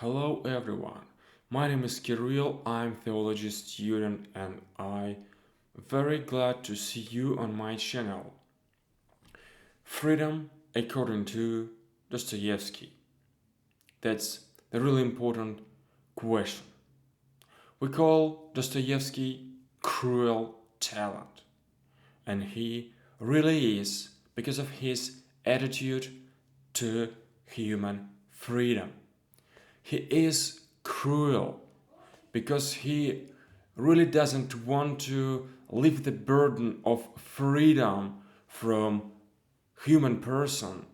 Hello everyone. My name is Kirill. I'm theology student and I'm very glad to see you on my channel. Freedom according to Dostoevsky. That's the really important question. We call Dostoevsky cruel talent, and he really is because of his attitude to human freedom. He is cruel because he really doesn't want to lift the burden of freedom from human person.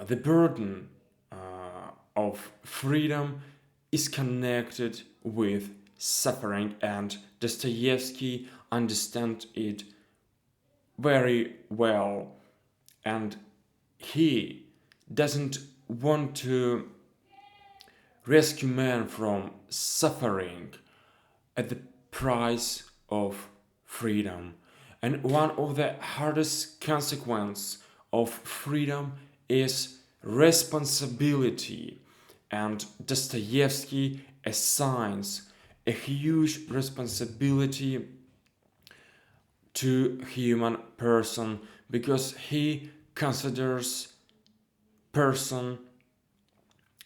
The burden of freedom is connected with suffering, and Dostoevsky understands it very well, and he doesn't want to rescue man from suffering at the price of freedom. And one of the hardest consequences of freedom is responsibility. And Dostoevsky assigns a huge responsibility to human person because he considers person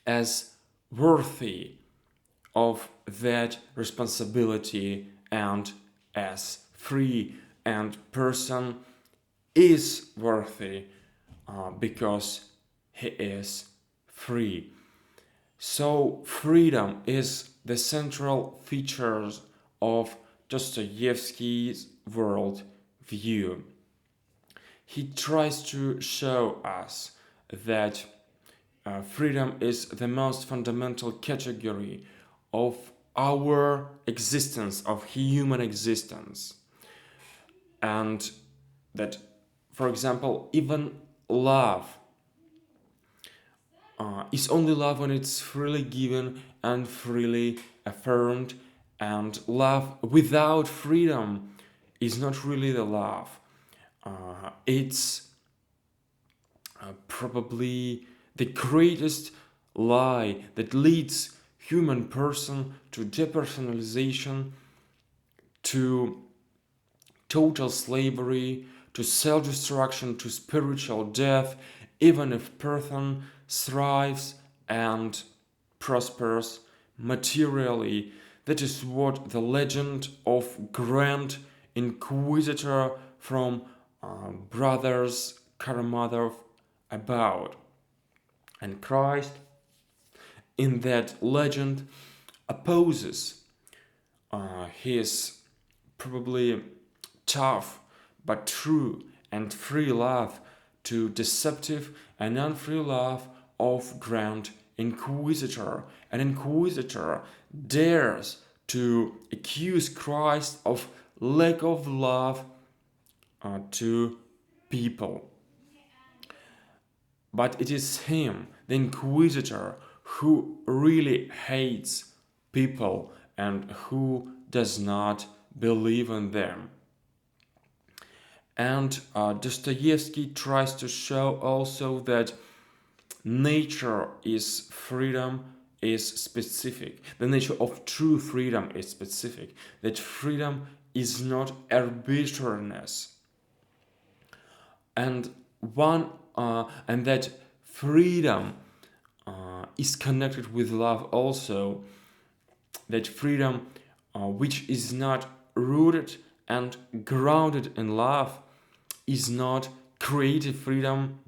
as worthy of that responsibility and as free, and person is worthy because he is free. So freedom is the central features of Dostoevsky's world view. He tries to show us that freedom is the most fundamental category of our existence, of human existence. And that, for example, even love is only love when it's freely given and freely affirmed, and love without freedom is not really the love. It's probably the greatest lie that leads human person to depersonalization, to total slavery, to self-destruction, to spiritual death, even if person thrives and prospers materially. That is what the legend of Grand Inquisitor from Brothers Karamazov about. And Christ, in that legend, opposes his probably tough but true and free love to deceptive and unfree love of Grand Inquisitor. An Inquisitor dares to accuse Christ of lack of love to people. But it is him, the Inquisitor, who really hates people and who does not believe in them. And Dostoevsky tries to show also that nature is freedom is specific. The nature of true freedom is specific. That freedom is not arbitrariness. And and that freedom is connected with love also. That freedom which is not rooted and grounded in love is not creative freedom,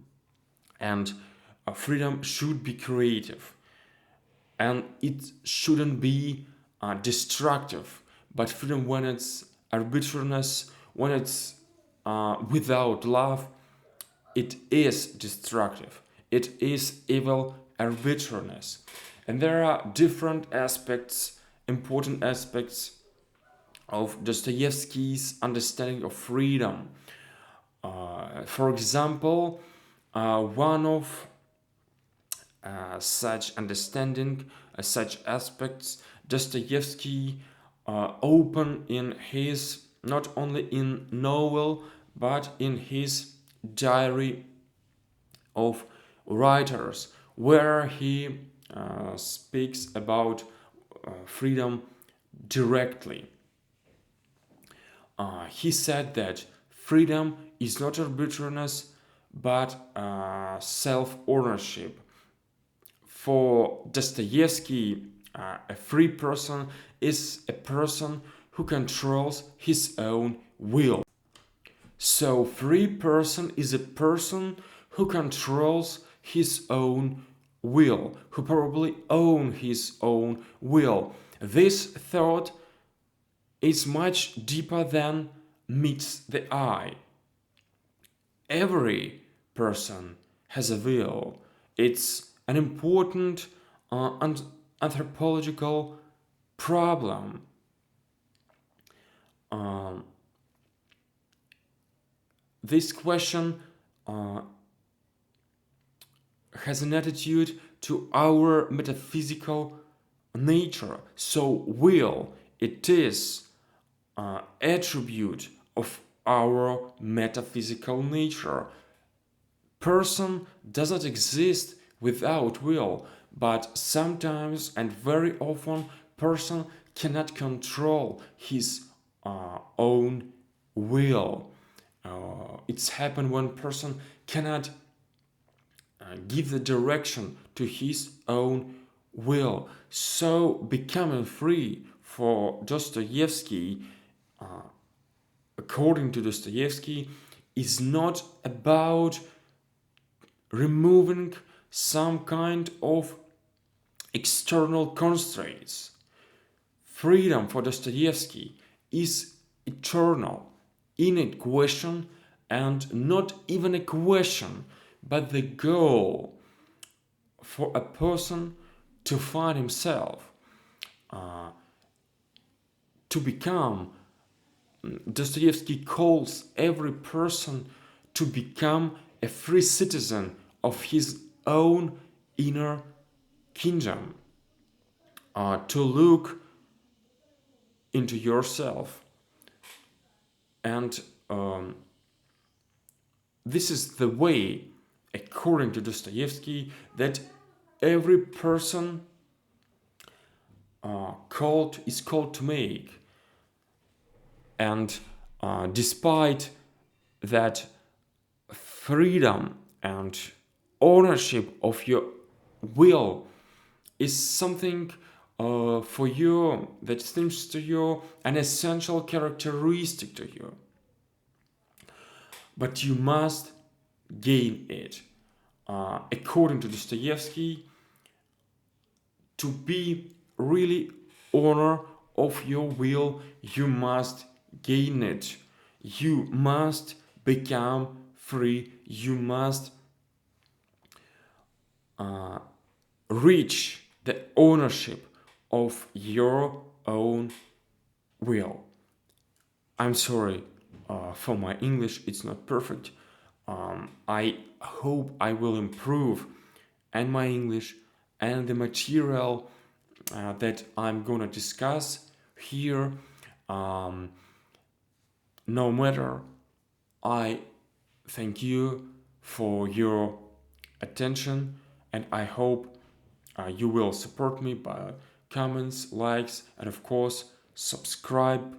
and freedom should be creative, and it shouldn't be destructive. But freedom, when it's arbitrariness, when it's without love, it is destructive. It is evil arbitrariness. And there are different aspects, important aspects of Dostoevsky's understanding of freedom. For example, one of such understanding, such aspects, Dostoevsky open in his, not only in novel, but in his diary of writers, where he speaks about freedom directly. He said that freedom is not arbitrariness but self-ownership. For Dostoevsky, a free person is a person who controls his own will. So, free person is a person who controls his own will, who probably own his own will. This thought is much deeper than meets the eye. Every person has a will. It's an important anthropological problem. This question has an attitude to our metaphysical nature. So, will, it is attribute of our metaphysical nature. Person does not exist without will, but sometimes and very often person cannot control his own will. It's happened when person cannot give the direction to his own will. So becoming free for Dostoevsky, according to Dostoevsky, is not about removing some kind of external constraints. Freedom for Dostoevsky is eternal, in a question, and not even a question, but the goal for a person to find himself, to become. Dostoevsky calls every person to become a free citizen of his own inner kingdom, to look into yourself. And this is the way, according to Dostoevsky, that every person is called to make. And despite that, freedom and ownership of your will is something for you that seems to you an essential characteristic to you. But you must gain it. According to Dostoevsky, to be really owner of your will, you must gain it. You must become free. You must reach the ownership of your own will. I'm sorry for my English, it's not perfect. I hope I will improve and my English and the material that I'm gonna discuss here. No matter, I thank you for your attention, and I hope you will support me by comments, likes, and of course subscribing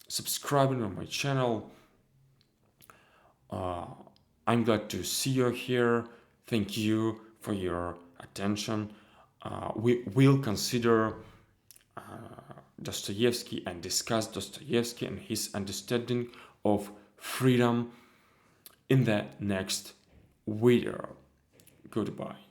on my channel. I'm glad to see you here. Thank you for your attention. We will consider Dostoevsky and discuss Dostoevsky and his understanding of freedom in the next video. Goodbye.